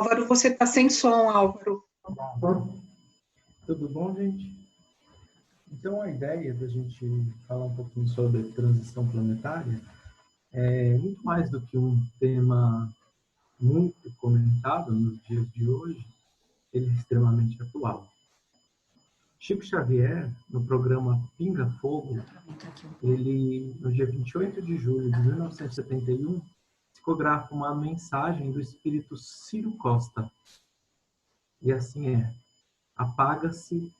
Álvaro, você está sem som, Álvaro. Tudo bom, gente? Então, a ideia da gente falar um pouquinho sobre transição planetária é muito mais do que um tema muito comentado nos dias de hoje, ele é extremamente atual. Chico Xavier, no programa Pinga Fogo, ele, no dia 28 de julho de 1971, psicografa uma mensagem do espírito Ciro Costa. E assim é: apaga-se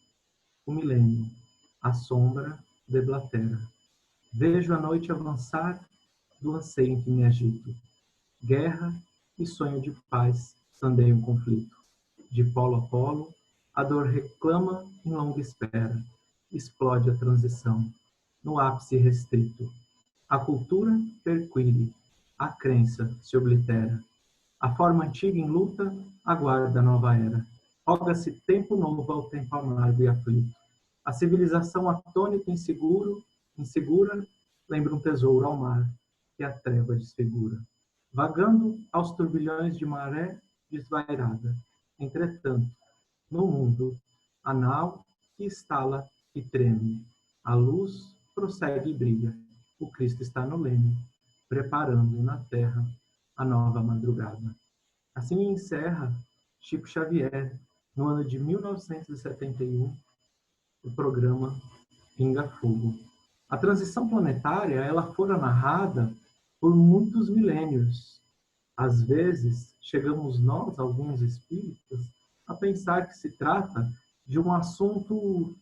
o milênio, a sombra deblatera. Vejo a noite avançar do anseio em que me agito. Guerra e sonho de paz sandeiam o conflito. De polo a polo, a dor reclama em longa espera. Explode a transição, no ápice restrito. A cultura perquire, a crença se oblitera. A forma antiga em luta aguarda a nova era. Roga-se tempo novo ao tempo amargo e aflito. A civilização atônita e insegura, lembra um tesouro ao mar, que a treva desfigura. Vagando aos turbilhões de maré desvairada. Entretanto, no mundo, a nau que estala e treme. A luz prossegue e brilha. O Cristo está no leme, preparando na terra a nova madrugada. Assim encerra Chico Xavier, no ano de 1971, o programa Pinga Fogo. A transição planetária, ela fora narrada por muitos milênios. Às vezes, chegamos nós, alguns espíritas, a pensar que se trata de um assunto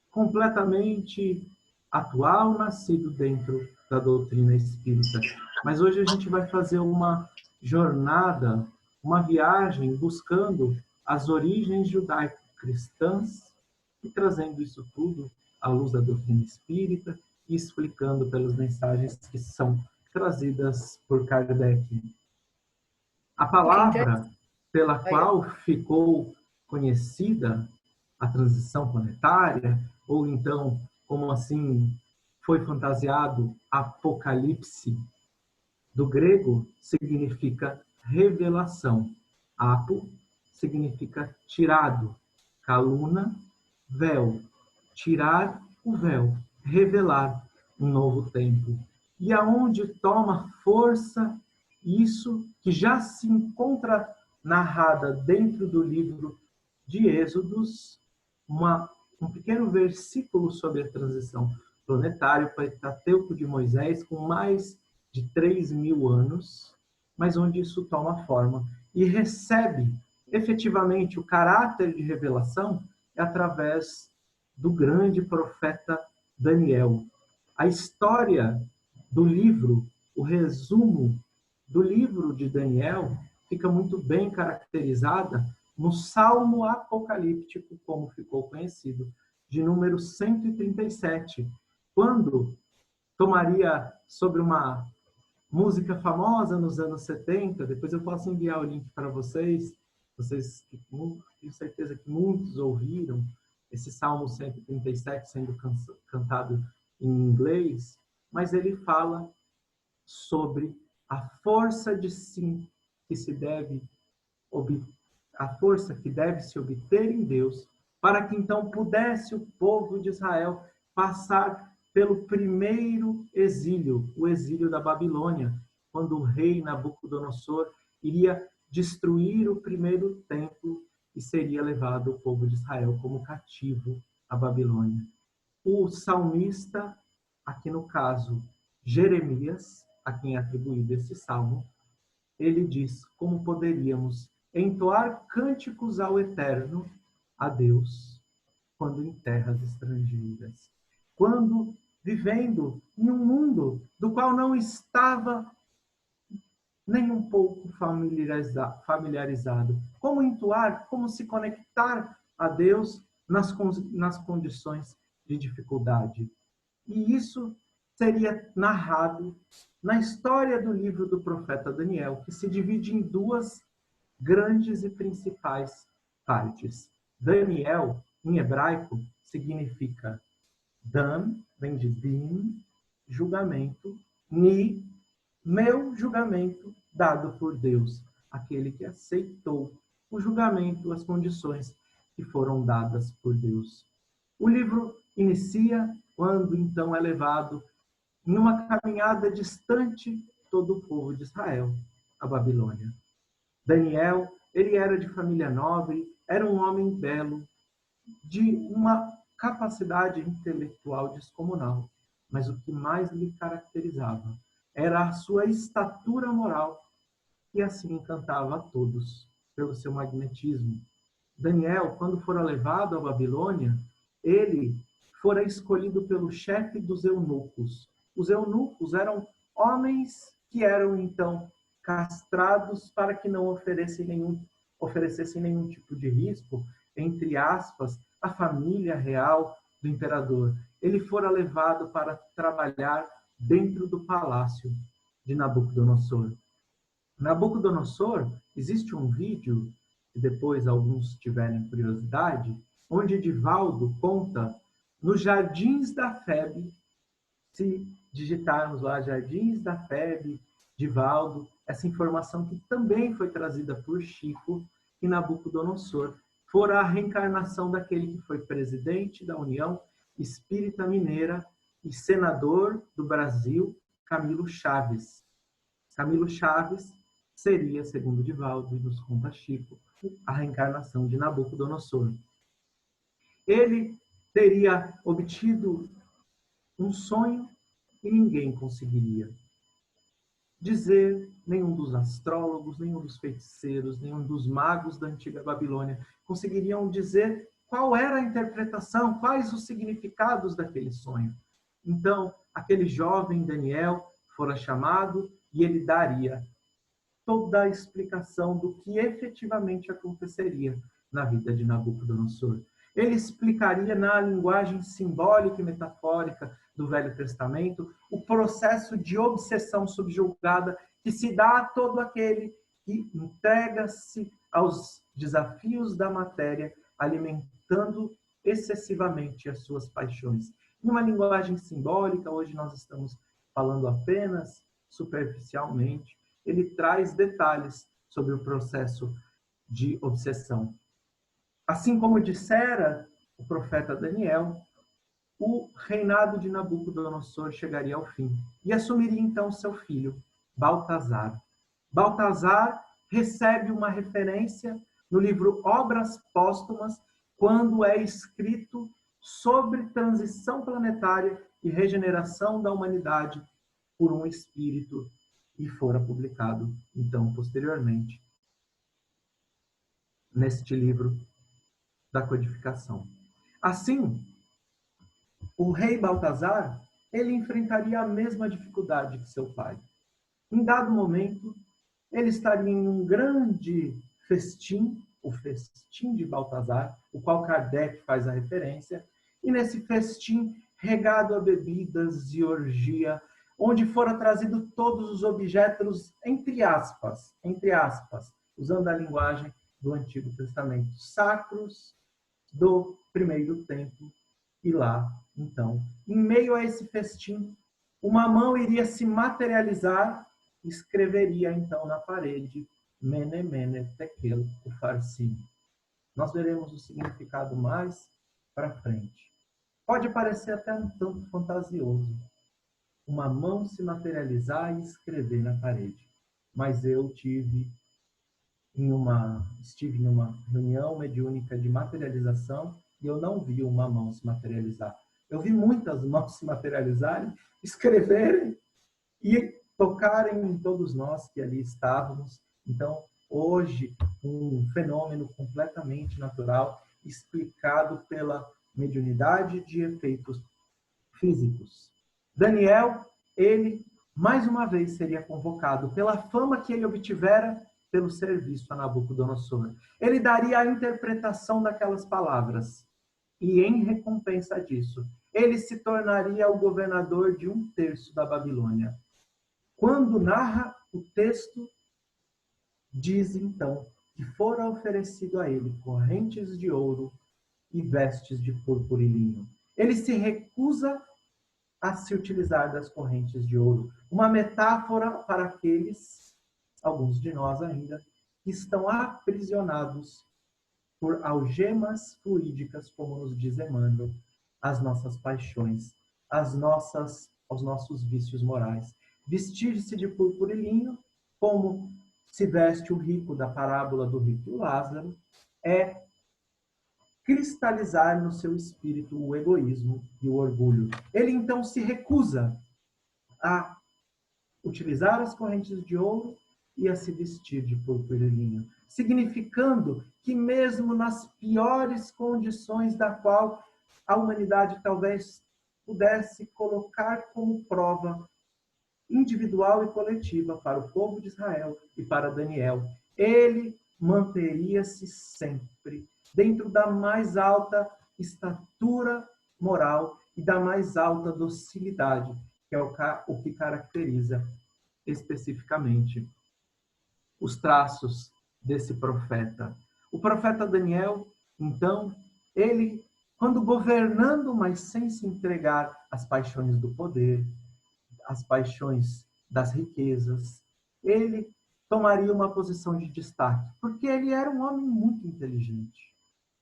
completamente atual, nascido dentro da doutrina espírita. Mas hoje a gente vai fazer uma jornada, uma viagem buscando as origens judaico-cristãs e trazendo isso tudo à luz da doutrina espírita e explicando pelas mensagens que são trazidas por Kardec. A palavra pela qual ficou conhecida a transição planetária, ou então, como assim foi fantasiado, Apocalipse, do grego, significa revelação. Apo significa tirado, caluna, véu, tirar o véu, revelar um novo tempo. E aonde toma força isso que já se encontra narrada dentro do livro de Êxodos, um pequeno versículo sobre a transição planetária, o Pentateuco de Moisés, com mais de 3.000 anos, mas onde isso toma forma e recebe efetivamente o caráter de revelação é através do grande profeta Daniel. A história do livro, o resumo do livro de Daniel, fica muito bem caracterizada no Salmo Apocalíptico, como ficou conhecido, de número 137, quando tomaria sobre uma música famosa nos anos 70, depois eu posso enviar o link para vocês tenho certeza que muitos ouviram esse Salmo 137 sendo cantado em inglês, mas ele fala sobre a força a força que deve se obter em Deus, para que então pudesse o povo de Israel passar pelo primeiro exílio, o exílio da Babilônia, quando o rei Nabucodonosor iria destruir o primeiro templo e seria levado o povo de Israel como cativo à Babilônia. O salmista, aqui no caso Jeremias, a quem é atribuído esse salmo, ele diz como poderíamos entoar cânticos ao Eterno, a Deus, quando em terras estrangeiras, quando vivendo em um mundo do qual não estava nem um pouco familiarizado. Como entoar, como se conectar a Deus nas condições de dificuldade. E isso seria narrado na história do livro do profeta Daniel, que se divide em duas grandes e principais partes. Daniel, em hebraico, significa Dan, vem de Din, julgamento, Ni, meu julgamento dado por Deus, aquele que aceitou o julgamento, as condições que foram dadas por Deus. O livro inicia quando então é levado em uma caminhada distante todo o povo de Israel, a Babilônia. Daniel, ele era de família nobre, era um homem belo, de uma capacidade intelectual descomunal. Mas o que mais lhe caracterizava era a sua estatura moral, e assim encantava a todos pelo seu magnetismo. Daniel, quando fora levado à Babilônia, ele fora escolhido pelo chefe dos eunucos. Os eunucos eram homens que eram, então, castrados para que não oferecessem nenhum tipo de risco, entre aspas, à família real do imperador. Ele fora levado para trabalhar dentro do palácio de Nabucodonosor. Nabucodonosor, existe um vídeo, que depois alguns tiverem curiosidade, onde Edivaldo conta nos Jardins da Febe, se digitarmos lá Jardins da Febe, Edivaldo, essa informação que também foi trazida por Chico, e Nabucodonosor fora a reencarnação daquele que foi presidente da União Espírita Mineira e senador do Brasil, Camilo Chaves. Camilo Chaves seria, segundo Edivaldo e nos conta Chico, a reencarnação de Nabucodonosor. Ele teria obtido um sonho e ninguém conseguiria dizer, nenhum dos astrólogos, nenhum dos feiticeiros, nenhum dos magos da antiga Babilônia conseguiriam dizer qual era a interpretação, quais os significados daquele sonho. Então, aquele jovem Daniel fora chamado e ele daria toda a explicação do que efetivamente aconteceria na vida de Nabucodonosor. Ele explicaria na linguagem simbólica e metafórica do Velho Testamento o processo de obsessão subjugada que se dá a todo aquele que entrega-se aos desafios da matéria, alimentando excessivamente as suas paixões. Numa linguagem simbólica, hoje nós estamos falando apenas superficialmente, ele traz detalhes sobre o processo de obsessão. Assim como dissera o profeta Daniel, o reinado de Nabucodonosor chegaria ao fim e assumiria então seu filho, Baltazar. Baltazar recebe uma referência no livro Obras Póstumas, quando é escrito sobre transição planetária e regeneração da humanidade por um espírito, e fora publicado, então, posteriormente, neste livro da codificação. Assim, o rei Baltazar, ele enfrentaria a mesma dificuldade que seu pai. Em dado momento, ele estaria em um grande festim, o festim de Baltazar, o qual Kardec faz a referência, e nesse festim, regado a bebidas e orgia, onde foram trazidos todos os objetos, entre aspas, usando a linguagem do Antigo Testamento, sacros do primeiro templo. E lá, então, em meio a esse festim, uma mão iria se materializar e escreveria, então, na parede, Mene, Mene, Tekel, Upharsin. Nós veremos o significado mais para frente. Pode parecer até um tanto fantasioso, uma mão se materializar e escrever na parede. Mas eu estive em uma reunião mediúnica de materialização e eu não vi uma mão se materializar. Eu vi muitas mãos se materializarem, escreverem e tocarem em todos nós que ali estávamos. Então, hoje, um fenômeno completamente natural, explicado pela mediunidade de efeitos físicos. Daniel, ele, mais uma vez, seria convocado pela fama que ele obtivera pelo serviço a Nabucodonosor. Ele daria a interpretação daquelas palavras. E, em recompensa disso, ele se tornaria o governador de 1/3 da Babilônia. Quando narra o texto, diz, então, que fora oferecido a ele correntes de ouro e vestes de púrpura e linho. Ele se recusa a se utilizar das correntes de ouro. Uma metáfora para aqueles, alguns de nós ainda, que estão aprisionados por algemas fluídicas, como nos diz Emmanuel, as nossas paixões, aos nossos vícios morais. Vestir-se de púrpura e linho, como se veste o rico da parábola do rico e Lázaro, é cristalizar no seu espírito o egoísmo e o orgulho. Ele então se recusa a utilizar as correntes de ouro e a se vestir de púrpura e linho, significando que mesmo nas piores condições da qual a humanidade talvez pudesse colocar como prova individual e coletiva para o povo de Israel e para Daniel, ele manteria-se sempre dentro da mais alta estatura moral e da mais alta docilidade, que é o que caracteriza especificamente os traços desse profeta. O profeta Daniel, então, ele, quando governando, mas sem se entregar às paixões do poder, às paixões das riquezas, ele tomaria uma posição de destaque, porque ele era um homem muito inteligente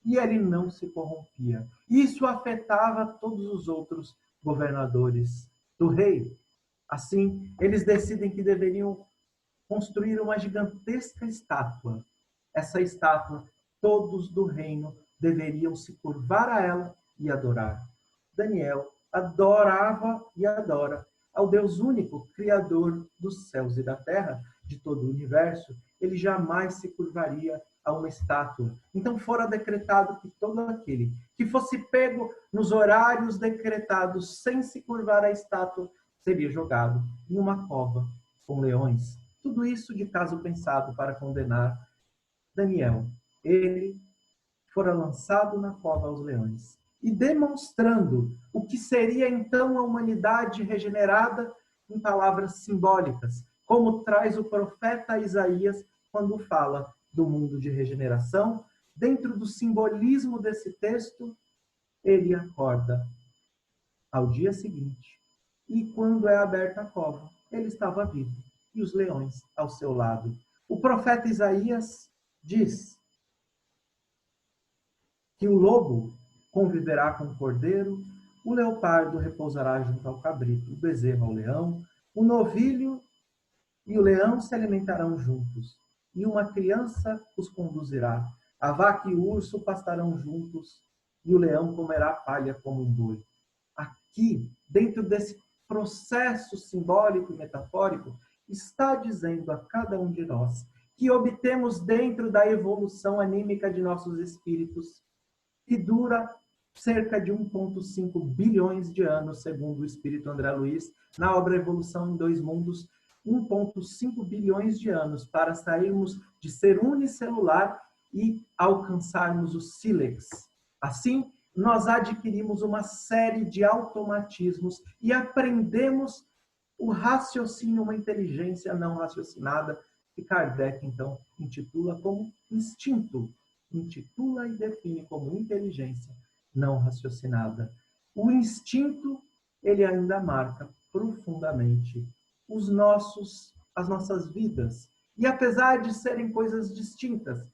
e ele não se corrompia. Isso afetava todos os outros governadores do rei. Assim, eles decidem que deveriam construir uma gigantesca estátua. Essa estátua, todos do reino deveriam se curvar a ela e adorar. Daniel adorava e adora ao Deus único, Criador dos céus e da terra, de todo o universo. Ele jamais se curvaria a uma estátua. Então fora decretado que todo aquele que fosse pego nos horários decretados sem se curvar à estátua seria jogado em uma cova com leões. Tudo isso de caso pensado para condenar Daniel. Ele fora lançado na cova aos leões. E demonstrando o que seria então a humanidade regenerada em palavras simbólicas, como traz o profeta Isaías quando fala do mundo de regeneração. Dentro do simbolismo desse texto, ele acorda ao dia seguinte. E quando é aberta a cova, ele estava vivo e os leões ao seu lado. O profeta Isaías diz que o lobo conviverá com o cordeiro, o leopardo repousará junto ao cabrito, o bezerro ao leão, o novilho e o leão se alimentarão juntos, e uma criança os conduzirá. A vaca e o urso pastarão juntos, e o leão comerá palha como um boi. Aqui, dentro desse processo simbólico e metafórico, está dizendo a cada um de nós que obtemos dentro da evolução anímica de nossos espíritos, que dura cerca de 1,5 bilhões de anos, segundo o espírito André Luiz, na obra Evolução em Dois Mundos, 1,5 bilhões de anos para sairmos de ser unicelular e alcançarmos o sílex. Assim, nós adquirimos uma série de automatismos e aprendemos o raciocínio, uma inteligência não raciocinada, que Kardec, então, intitula como instinto. Intitula e define como inteligência não raciocinada. O instinto, ele ainda marca profundamente as nossas vidas. E apesar de serem coisas distintas,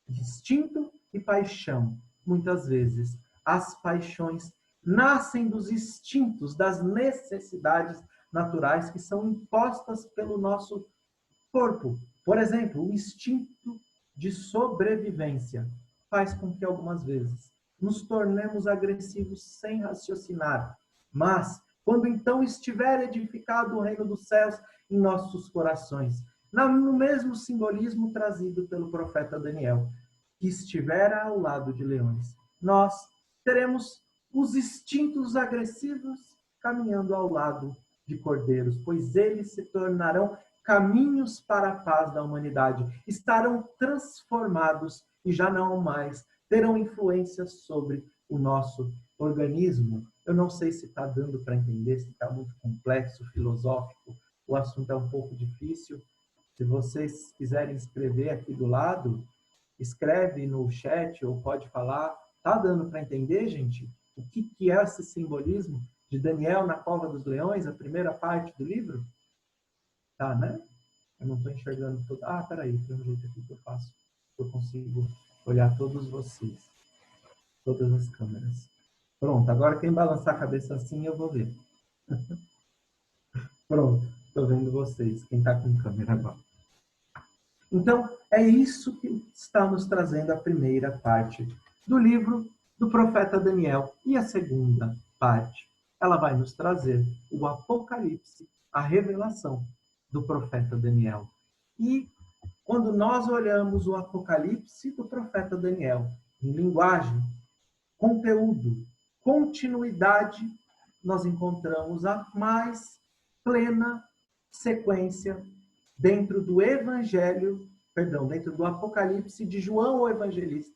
instinto e paixão, muitas vezes as paixões nascem dos instintos, das necessidades naturais que são impostas pelo nosso corpo. Por exemplo, o instinto de sobrevivência faz com que algumas vezes nos tornemos agressivos sem raciocinar. Mas, quando então estiver edificado o reino dos céus em nossos corações, no mesmo simbolismo trazido pelo profeta Daniel, que estiver ao lado de leões, nós teremos os instintos agressivos caminhando ao lado de cordeiros, pois eles se tornarão caminhos para a paz da humanidade, estarão transformados e já não mais terão influência sobre o nosso organismo. Eu não sei se está dando para entender, se está muito complexo, filosófico, o assunto é um pouco difícil. Se vocês quiserem escrever aqui do lado, escreve no chat ou pode falar. Está dando para entender, gente? O que é esse simbolismo de Daniel na cova dos leões, a primeira parte do livro? Tá, né? Eu não estou enxergando tudo. Ah, peraí, tem um jeito aqui que eu faço. Eu consigo olhar todos vocês. Todas as câmeras. Pronto, agora quem balançar a cabeça assim, eu vou ver. Pronto, estou vendo vocês. Quem está com câmera agora. Então, é isso que está nos trazendo a primeira parte do livro do profeta Daniel. E a segunda parte, ela vai nos trazer o Apocalipse, a revelação do profeta Daniel. E quando nós olhamos o Apocalipse do profeta Daniel, em linguagem, conteúdo, continuidade, nós encontramos a mais plena sequência dentro do Evangelho, dentro do Apocalipse de João o Evangelista,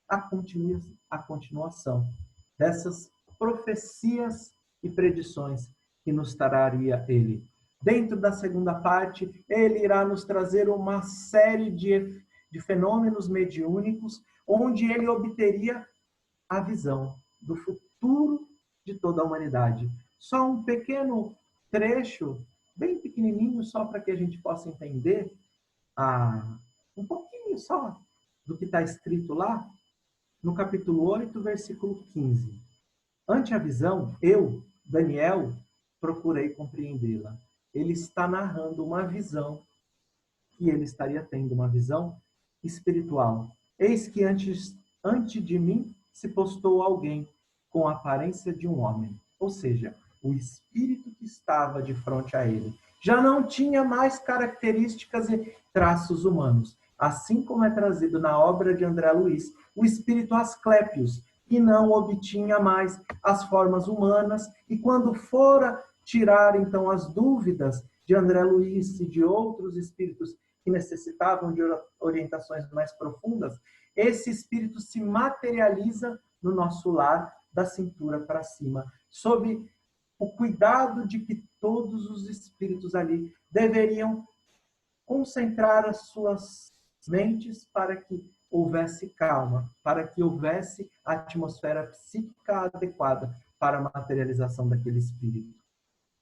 a continuação dessas profecias e predições que nos traria ele. Dentro da segunda parte, ele irá nos trazer uma série de fenômenos mediúnicos, onde ele obteria a visão do futuro de toda a humanidade. Só um pequeno trecho, bem pequenininho, só para que a gente possa entender um pouquinho só do que está escrito lá, no capítulo 8, versículo 15. Ante a visão, eu, Daniel, procurei compreendê-la. Ele está narrando uma visão que ele estaria tendo, uma visão espiritual. Eis que ante de mim se postou alguém com a aparência de um homem. Ou seja, o espírito que estava de frente a ele já não tinha mais características e traços humanos. Assim como é trazido na obra de André Luiz, o espírito Asclépios, que não obtinha mais as formas humanas, e quando fora tirar então as dúvidas de André Luiz e de outros espíritos que necessitavam de orientações mais profundas, esse espírito se materializa no nosso lar, da cintura para cima, sob o cuidado de que todos os espíritos ali deveriam concentrar as suas mentes para que houvesse calma, para que houvesse a atmosfera psíquica adequada para a materialização daquele espírito.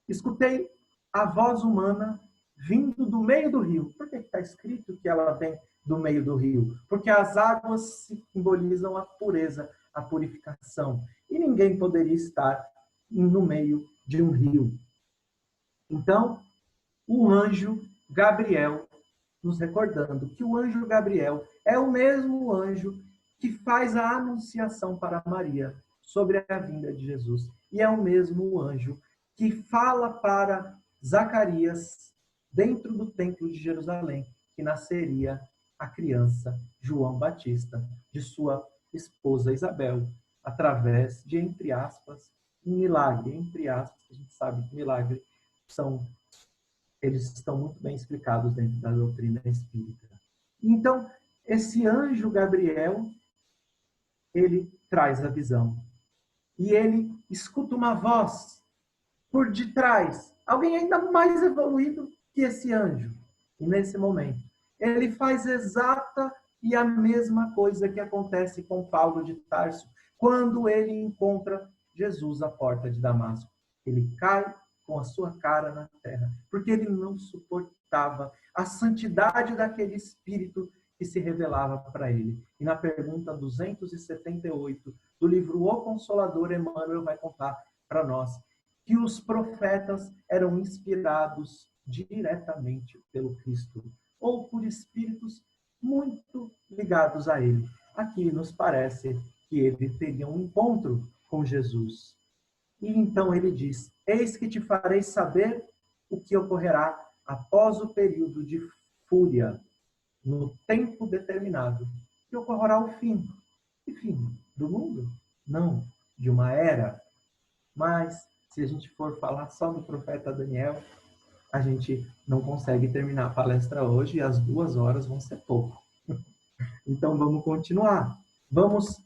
Escutei a voz humana vindo do meio do rio. Por que está escrito que ela vem do meio do rio? Porque as águas simbolizam a pureza, a purificação. E ninguém poderia estar no meio de um rio. Então, o anjo Gabriel, nos recordando que o anjo Gabriel é o mesmo anjo que faz a anunciação para Maria sobre a vinda de Jesus. E é o mesmo anjo que fala para Zacarias, dentro do templo de Jerusalém, que nasceria a criança João Batista, de sua esposa Isabel, através de, entre aspas, um milagre. Entre aspas, a gente sabe que milagre eles estão muito bem explicados dentro da doutrina espírita. Então, esse anjo Gabriel, ele traz a visão. E ele escuta uma voz por detrás. Alguém ainda mais evoluído que esse anjo. E nesse momento, ele faz exata e a mesma coisa que acontece com Paulo de Tarso, quando ele encontra Jesus à porta de Damasco. Ele cai com a sua cara na terra, porque ele não suportava a santidade daquele espírito que se revelava para ele. E na pergunta 278 do livro O Consolador, Emmanuel vai contar para nós que os profetas eram inspirados diretamente pelo Cristo, ou por espíritos muito ligados a ele. Aqui nos parece que ele teria um encontro com Jesus. E então ele diz: eis que te farei saber o que ocorrerá após o período de fúria, no tempo determinado, que ocorrerá o fim. Que fim? Do mundo? Não, de uma era. Mas, se a gente for falar só do profeta Daniel, a gente não consegue terminar a palestra hoje e as 2 horas vão ser pouco. Então, vamos continuar. Vamos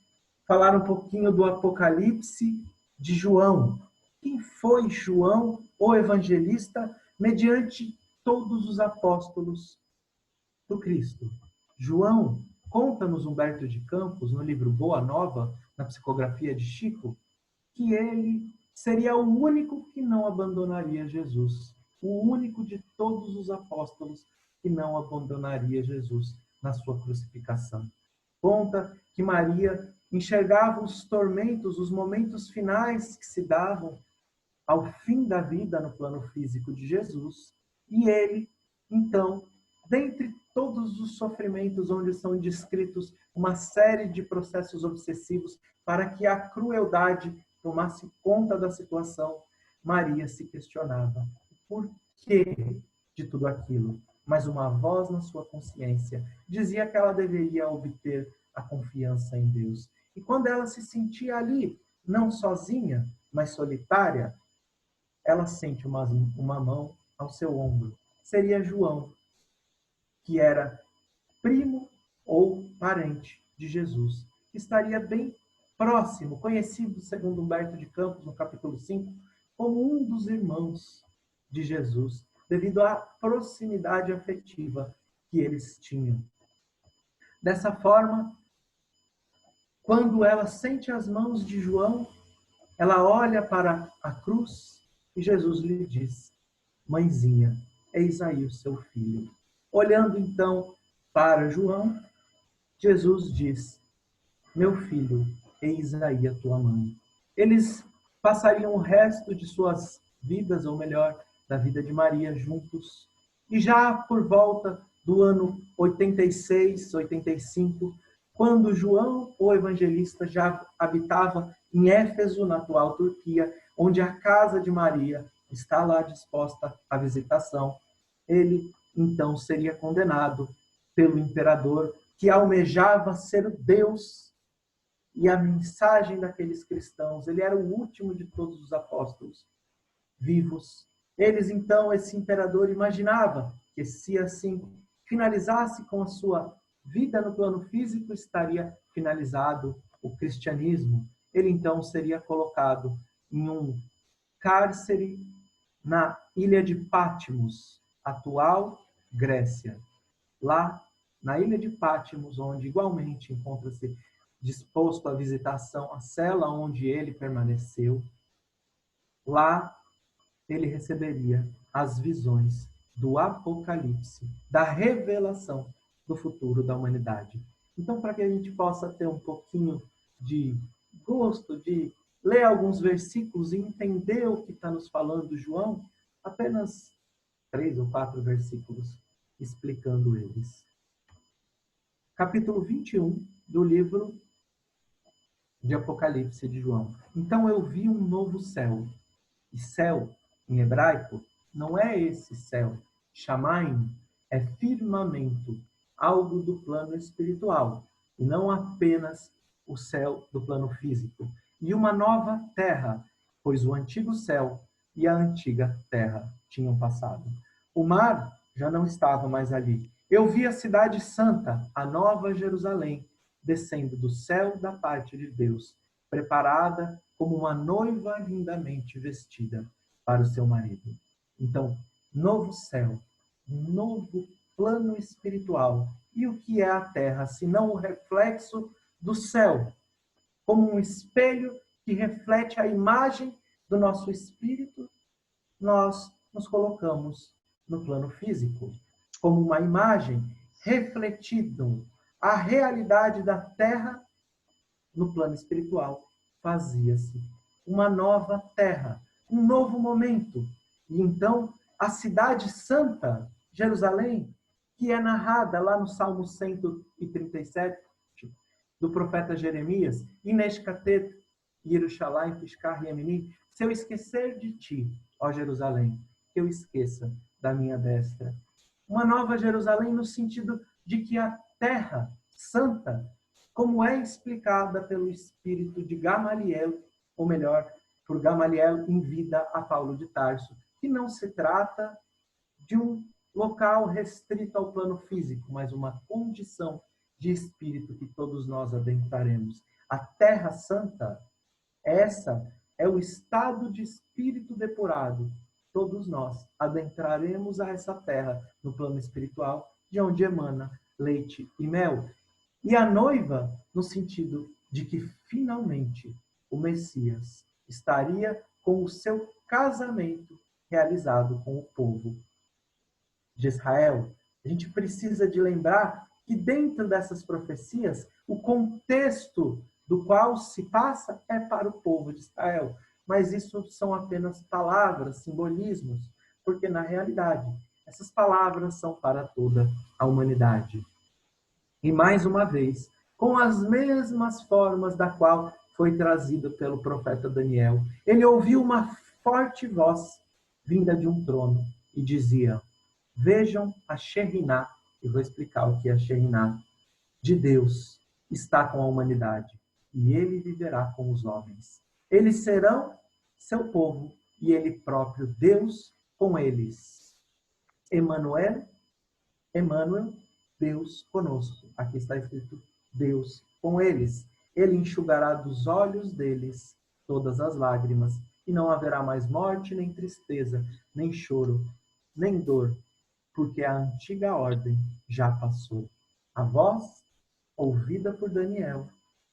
falar um pouquinho do Apocalipse de João. Quem foi João, o evangelista, mediante todos os apóstolos do Cristo? João, conta-nos Humberto de Campos, no livro Boa Nova, na psicografia de Chico, que ele seria o único que não abandonaria Jesus. O único de todos os apóstolos que não abandonaria Jesus na sua crucificação. Conta que Maria enxergava os tormentos, os momentos finais que se davam ao fim da vida no plano físico de Jesus. E ele, então, dentre todos os sofrimentos onde são descritos uma série de processos obsessivos para que a crueldade tomasse conta da situação, Maria se questionava por que de tudo aquilo. Mas uma voz na sua consciência dizia que ela deveria obter a confiança em Deus. E quando ela se sentia ali, não sozinha, mas solitária, ela sente uma mão ao seu ombro. Seria João, que era primo ou parente de Jesus, que estaria bem próximo, conhecido, segundo Humberto de Campos, no capítulo 5, como um dos irmãos de Jesus, devido à proximidade afetiva que eles tinham. Dessa forma, quando ela sente as mãos de João, ela olha para a cruz e Jesus lhe diz: mãezinha, eis aí o seu filho. Olhando então para João, Jesus diz: meu filho, eis aí a tua mãe. Eles passariam o resto de suas vidas, ou melhor, da vida de Maria, juntos. E já por volta do ano 86, 85, quando João, o evangelista, já habitava em Éfeso, na atual Turquia, onde a casa de Maria está lá disposta à visitação, ele então seria condenado pelo imperador que almejava ser Deus. E a mensagem daqueles cristãos, ele era o último de todos os apóstolos vivos. Eles, então, esse imperador imaginava que se assim finalizasse com a sua vida no plano físico, estaria finalizado o cristianismo. Ele, então, seria colocado em um cárcere na ilha de Patmos, atual Grécia. Lá, na ilha de Patmos, onde igualmente encontra-se disposto à visitação, a cela onde ele permaneceu, lá ele receberia as visões do Apocalipse, da revelação do futuro da humanidade. Então, para que a gente possa ter um pouquinho de gosto de ler alguns versículos e entender o que está nos falando João, apenas 3 ou 4 versículos explicando eles. Capítulo 21 do livro de Apocalipse de João. Então eu vi um novo céu. E céu, em hebraico, não é esse céu. Shamaim é firmamento, algo do plano espiritual, e não apenas o céu do plano físico. E uma nova terra, pois o antigo céu e a antiga terra tinham passado. O mar já não estava mais ali. Eu vi a cidade santa, a nova Jerusalém, descendo do céu da parte de Deus, preparada como uma noiva lindamente vestida para o seu marido. Então, novo céu, novo plano espiritual. E o que é a terra, senão o reflexo do céu, como um espelho que reflete a imagem do nosso espírito, nós nos colocamos no plano físico, como uma imagem refletindo a realidade da terra no plano espiritual. Fazia-se uma nova terra, um novo momento. E então, a cidade santa, Jerusalém, que é narrada lá no Salmo 137, do profeta Jeremias, Ineshkatet, Yerushalayim, Pishkar, Yemini, se eu esquecer de ti, ó Jerusalém, que eu esqueça da minha destra. Uma nova Jerusalém no sentido de que a terra santa, como é explicada pelo espírito de Gamaliel, ou melhor, por Gamaliel em vida a Paulo de Tarso, que não se trata de um local restrito ao plano físico, mas uma condição de espírito que todos nós adentraremos. A Terra Santa, essa é o estado de espírito depurado. Todos nós adentraremos a essa terra no plano espiritual, de onde emana leite e mel. E a noiva, no sentido de que finalmente o Messias estaria com o seu casamento realizado com o povo de Israel. A gente precisa de lembrar que dentro dessas profecias, o contexto do qual se passa é para o povo de Israel. Mas isso são apenas palavras, simbolismos, porque na realidade, essas palavras são para toda a humanidade. E mais uma vez, com as mesmas formas da qual foi trazido pelo profeta Daniel, ele ouviu uma forte voz vinda de um trono e dizia: vejam a Shekhinah, e vou explicar o que é a Shekhinah, de Deus está com a humanidade, e ele viverá com os homens. Eles serão seu povo, e ele próprio, Deus, com eles. Emanuel, Deus conosco. Aqui está escrito Deus com eles. Ele enxugará dos olhos deles todas as lágrimas, e não haverá mais morte, nem tristeza, nem choro, nem dor, porque a antiga ordem já passou. A voz, ouvida por Daniel,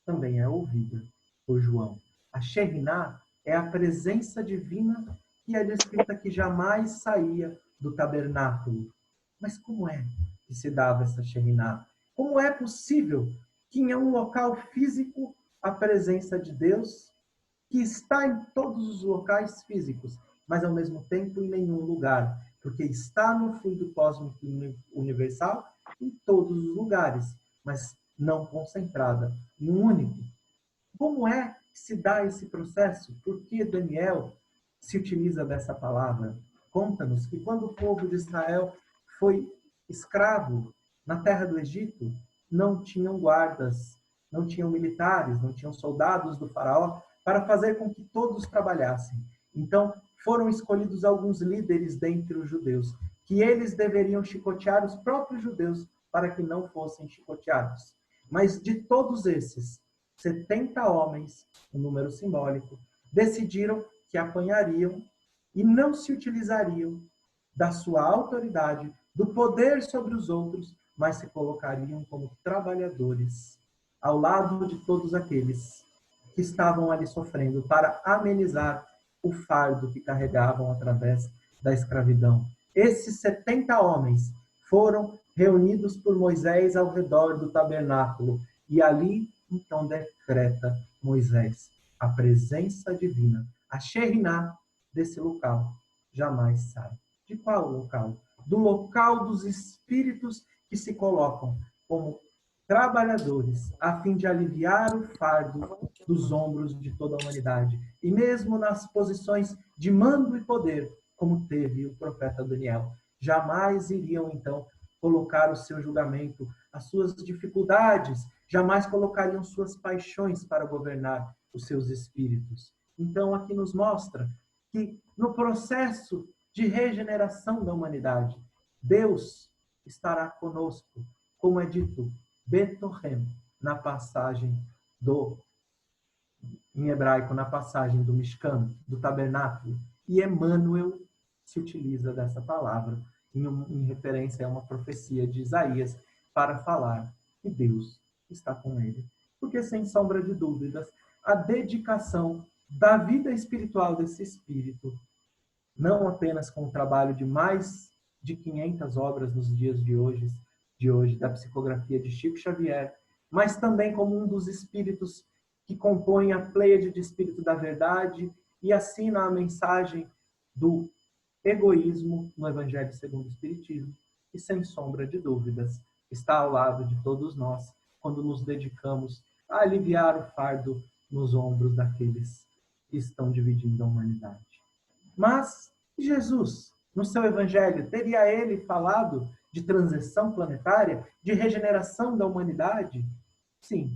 também é ouvida por João. A Shekhinah é a presença divina que é descrita que jamais saía do tabernáculo. Mas como é que se dava essa Shekhinah? Como é possível que em um local físico a presença de Deus, que está em todos os locais físicos, mas ao mesmo tempo em nenhum lugar, porque está no fluido cósmico universal em todos os lugares, mas não concentrada em um único. Como é que se dá esse processo? Por que Daniel se utiliza dessa palavra? Conta-nos que quando o povo de Israel foi escravo na terra do Egito, não tinham guardas, não tinham militares, não tinham soldados do faraó para fazer com que todos trabalhassem. Então, foram escolhidos alguns líderes dentre os judeus, que eles deveriam chicotear os próprios judeus para que não fossem chicoteados. Mas de todos esses, 70 homens, um número simbólico, decidiram que apanhariam e não se utilizariam da sua autoridade, do poder sobre os outros, mas se colocariam como trabalhadores ao lado de todos aqueles que estavam ali sofrendo para amenizar o fardo que carregavam através da escravidão. Esses 70 homens foram reunidos por Moisés ao redor do tabernáculo e ali então decreta Moisés a presença divina, a Shekhinah desse local jamais sai. De qual local? Do local dos espíritos que se colocam como trabalhadores a fim de aliviar o fardo dos ombros de toda a humanidade. E mesmo nas posições de mando e poder, como teve o profeta Daniel, jamais iriam então colocar o seu julgamento, as suas dificuldades, jamais colocariam suas paixões para governar os seus espíritos. Então, aqui nos mostra que no processo de regeneração da humanidade, Deus estará conosco, como é dito, Betohem, na passagem em hebraico, na passagem do Mishkan, do tabernáculo, e Emmanuel se utiliza dessa palavra em referência a uma profecia de Isaías para falar que Deus está com ele. Porque, sem sombra de dúvidas, a dedicação da vida espiritual desse espírito, não apenas com o trabalho de mais de 500 obras nos dias de hoje da psicografia de Chico Xavier, mas também como um dos espíritos que compõem a pleiade de espírito da verdade e assina a mensagem do egoísmo no Evangelho segundo o Espiritismo, e sem sombra de dúvidas está ao lado de todos nós quando nos dedicamos a aliviar o fardo nos ombros daqueles que estão dividindo a humanidade. Mas Jesus, no seu Evangelho, teria ele falado de transição planetária, de regeneração da humanidade? Sim,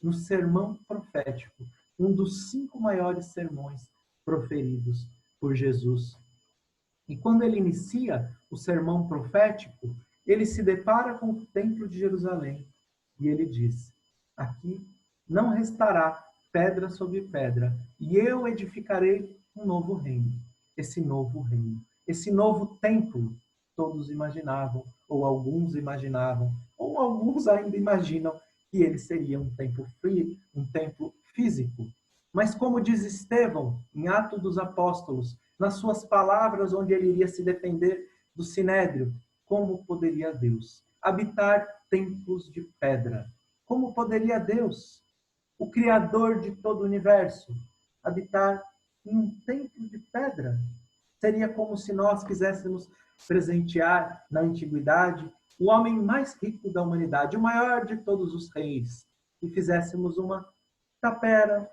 no sermão profético, um dos 5 maiores sermões proferidos por Jesus. E quando ele inicia o sermão profético, ele se depara com o templo de Jerusalém e ele diz: aqui não restará pedra sobre pedra, e eu edificarei um novo reino. Esse novo reino, esse novo templo, todos imaginavam, ou alguns imaginavam, ou alguns ainda imaginam que ele seria um templo um templo físico. Mas como diz Estevão, em Atos dos Apóstolos, nas suas palavras onde ele iria se defender do Sinédrio, como poderia Deus habitar templos de pedra? Como poderia Deus, o Criador de todo o universo, habitar em um templo de pedra? Seria como se nós quiséssemos presentear na antiguidade o homem mais rico da humanidade, o maior de todos os reis, e fizéssemos uma tapera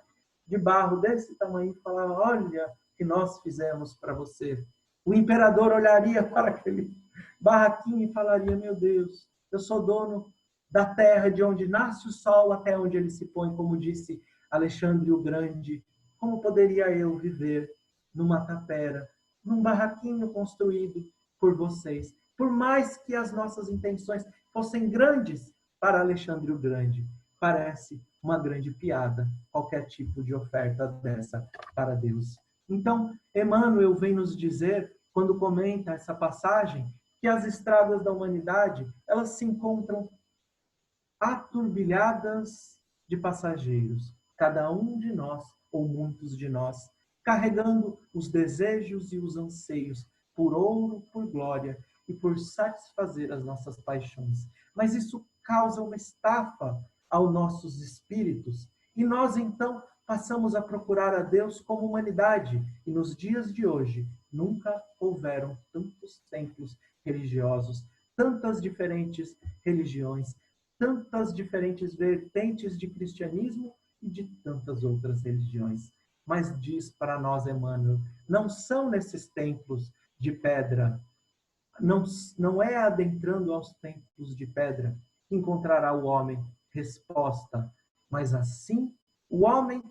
de barro desse tamanho e falava: olha o que nós fizemos para você. O imperador olharia para aquele barraquinho e falaria: meu Deus, eu sou dono da terra de onde nasce o sol até onde ele se põe, como disse Alexandre o Grande. Como poderia eu viver numa tapera, num barraquinho construído por vocês? Por mais que as nossas intenções fossem grandes para Alexandre o Grande, parece uma grande piada qualquer tipo de oferta dessa para Deus. Então, Emmanuel vem nos dizer, quando comenta essa passagem, que as estradas da humanidade, elas se encontram aturbilhadas de passageiros, cada um de nós, ou muitos de nós, carregando os desejos e os anseios por ouro, por glória e por satisfazer as nossas paixões. Mas isso causa uma estafa aos nossos espíritos e nós, então, passamos a procurar a Deus como humanidade. E nos dias de hoje, nunca houveram tantos templos religiosos, tantas diferentes religiões, tantas diferentes vertentes de cristianismo e de tantas outras religiões. Mas diz para nós Emmanuel, não são nesses templos de pedra, não é adentrando aos templos de pedra que encontrará o homem resposta, mas assim o homem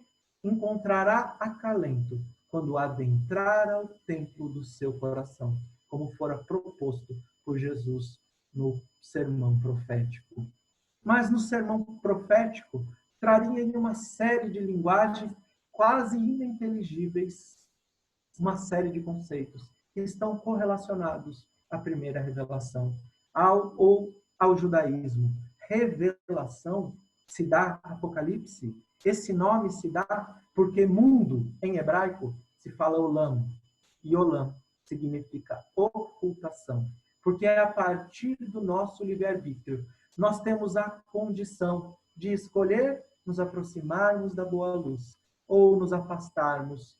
encontrará acalento quando adentrar ao templo do seu coração, como fora proposto por Jesus no sermão profético. Mas no sermão profético, traria em uma série de linguagens quase ininteligíveis, uma série de conceitos que estão correlacionados à primeira revelação, ao judaísmo. Revelação se dá Apocalipse. Esse nome se dá porque mundo, em hebraico, se fala olam. E olam significa ocultação. Porque é a partir do nosso livre-arbítrio nós temos a condição de escolher nos aproximarmos da boa luz ou nos afastarmos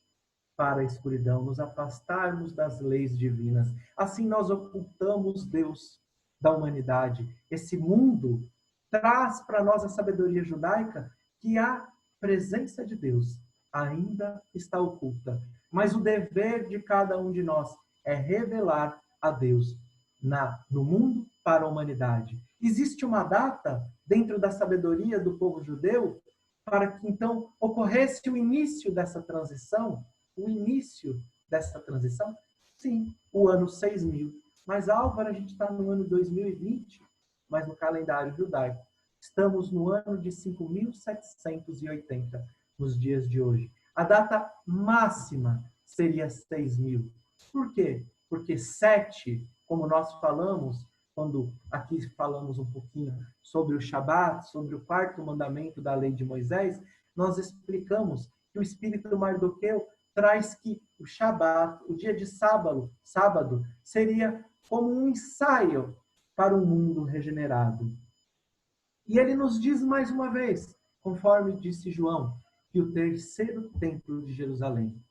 para a escuridão, nos afastarmos das leis divinas. Assim nós ocultamos Deus da humanidade. Esse mundo traz para nós a sabedoria judaica que a presença de Deus ainda está oculta. Mas o dever de cada um de nós é revelar a Deus no mundo para a humanidade. Existe uma data dentro da sabedoria do povo judeu para que então ocorresse o início dessa transição? O início dessa transição? Sim, o ano 6000. Mas, Álvaro, a gente está no ano 2020, mas no calendário judaico estamos no ano de 5780, nos dias de hoje. A data máxima seria 6000. Por quê? Porque 7, como nós falamos, quando aqui falamos um pouquinho sobre o Shabat, sobre o quarto mandamento da lei de Moisés, nós explicamos que o espírito Mardoqueu traz que o Shabat, o dia de sábado, seria como um ensaio para um mundo regenerado. E ele nos diz mais uma vez, conforme disse João, que o terceiro templo de Jerusalém,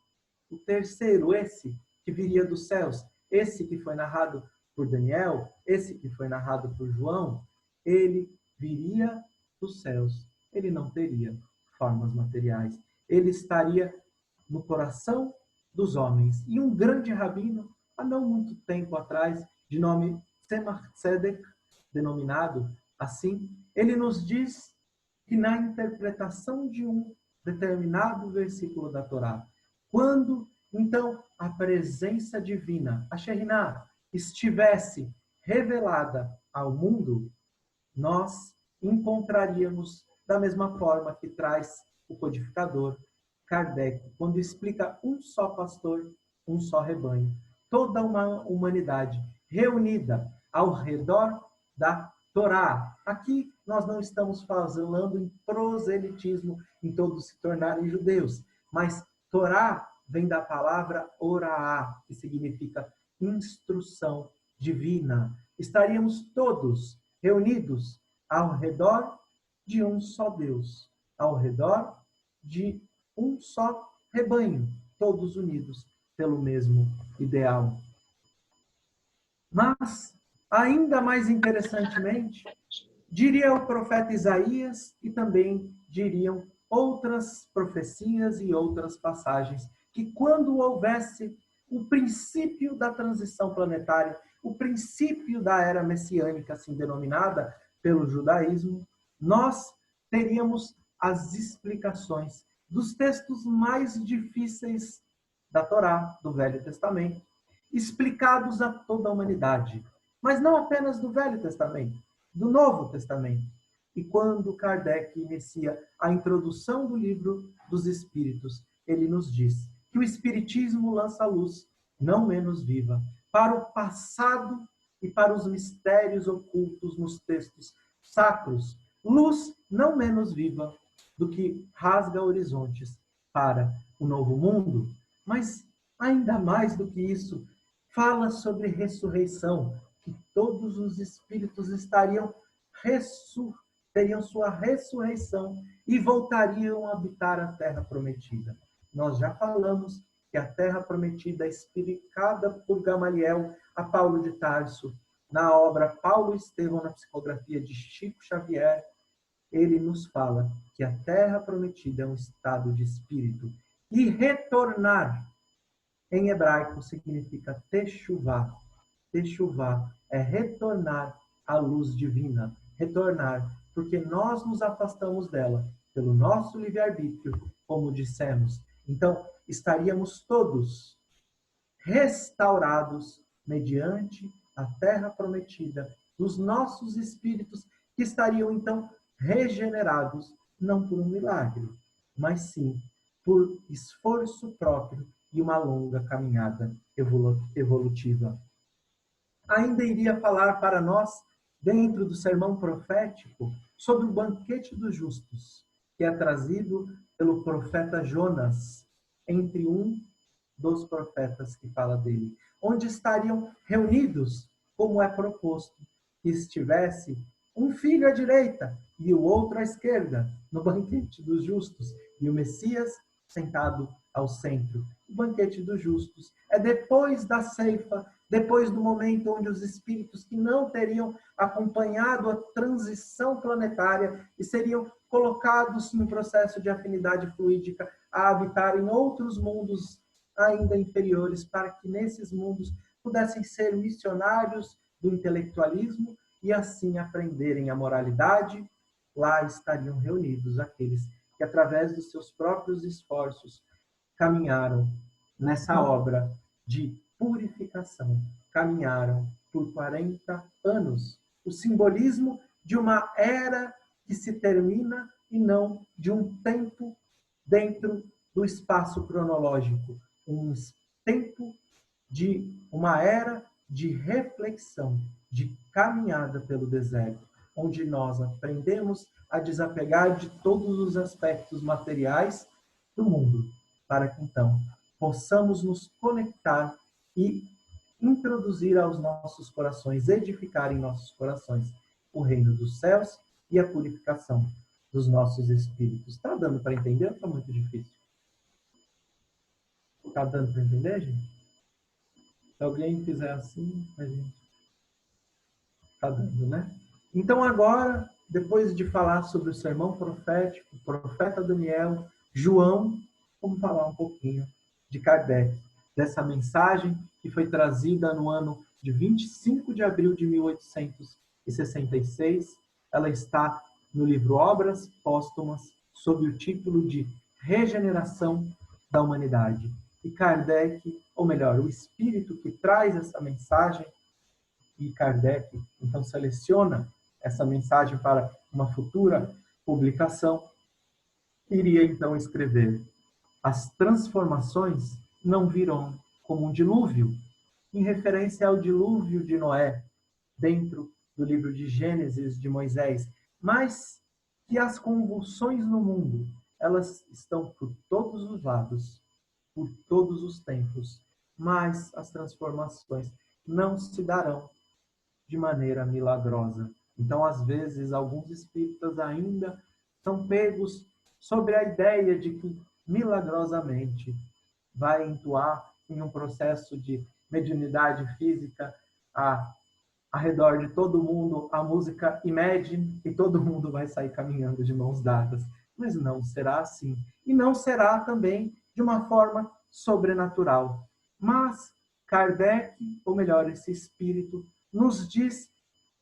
o terceiro, esse que viria dos céus, esse que foi narrado por Daniel, esse que foi narrado por João, ele viria dos céus. Ele não teria formas materiais. Ele estaria no coração dos homens. E um grande rabino, há não muito tempo atrás, de nome Tzemach Tzedek, denominado assim, ele nos diz que na interpretação de um determinado versículo da Torá, quando, então, a presença divina, a Shekhinah, estivesse revelada ao mundo, nós encontraríamos da mesma forma que traz o codificador Kardec, quando explica um só pastor, um só rebanho, toda uma humanidade reunida ao redor da Torá. Aqui nós não estamos falando em proselitismo, em todos se tornarem judeus, mas Torá vem da palavra oraá, que significa instrução divina. estaríamos todos reunidos ao redor de um só Deus, ao redor de um só rebanho, todos unidos pelo mesmo ideal. Mas, ainda mais interessantemente, diria o profeta Isaías e também diriam outras profecias e outras passagens, que quando houvesse o princípio da transição planetária, o princípio da era messiânica, assim denominada pelo judaísmo, nós teríamos as explicações dos textos mais difíceis da Torá, do Velho Testamento, explicados a toda a humanidade. Mas não apenas do Velho Testamento, do Novo Testamento. E quando Kardec inicia a introdução do livro dos Espíritos, ele nos diz que o Espiritismo lança luz, não menos viva, para o passado e para os mistérios ocultos nos textos sacros. Luz não menos viva do que rasga horizontes para o novo mundo, mas ainda mais do que isso, fala sobre ressurreição, que todos os espíritos teriam sua ressurreição e voltariam a habitar a terra prometida. Nós já falamos que a terra prometida é explicada por Gamaliel a Paulo de Tarso, na obra Paulo Estevão na psicografia de Chico Xavier. Ele nos fala que a terra prometida é um estado de espírito e retornar em hebraico significa techuvá. Techuvá é retornar à luz divina, retornar, porque nós nos afastamos dela pelo nosso livre-arbítrio, como dissemos. Então, estaríamos todos restaurados mediante a terra prometida dos nossos espíritos, que estariam, então, regenerados, não por um milagre, mas sim por esforço próprio e uma longa caminhada evolutiva. Ainda iria falar para nós, dentro do sermão profético, sobre o banquete dos justos, que é trazido pelo profeta Jonas, entre um dos profetas que fala dele, onde estariam reunidos, como é proposto, que estivesse um filho à direita e o outro à esquerda, no banquete dos justos, e o Messias sentado ao centro. O banquete dos justos é depois da ceifa, depois do momento onde os espíritos que não teriam acompanhado a transição planetária e seriam colocados no processo de afinidade fluídica a habitar em outros mundos ainda inferiores, para que nesses mundos pudessem ser missionários do intelectualismo e assim aprenderem a moralidade. Lá estariam reunidos aqueles que, através dos seus próprios esforços, caminharam nessa obra de purificação. Caminharam por 40 anos. O simbolismo de uma era que se termina e não de um tempo dentro do espaço cronológico. Um tempo de uma era de reflexão, de caminhada pelo deserto, onde nós aprendemos a desapegar de todos os aspectos materiais do mundo, para que então possamos nos conectar e introduzir aos nossos corações, edificar em nossos corações o reino dos céus e a purificação dos nossos espíritos. Está dando para entender ou está muito difícil? Está dando para entender, gente? Se alguém fizer assim, a gente está dando, né? Então agora, depois de falar sobre o sermão profético, o profeta Daniel, João, vamos falar um pouquinho de Kardec, dessa mensagem que foi trazida no ano de 25 de abril de 1866. Ela está no livro Obras Póstumas, sob o título de Regeneração da Humanidade. E Kardec, ou melhor, o espírito que traz essa mensagem, e Kardec então seleciona essa mensagem para uma futura publicação, iria então escrever: as transformações não virão como um dilúvio, em referência ao dilúvio de Noé, dentro do livro de Gênesis de Moisés, mas que as convulsões no mundo, elas estão por todos os lados, por todos os tempos, mas as transformações não se darão de maneira milagrosa. Então, às vezes, alguns espíritas ainda são pegos sobre a ideia de que milagrosamente vai entoar em um processo de mediunidade física ao redor de todo mundo a música Imagine e todo mundo vai sair caminhando de mãos dadas. Mas não será assim. E não será também de uma forma sobrenatural. Mas Kardec, ou melhor, esse espírito, nos diz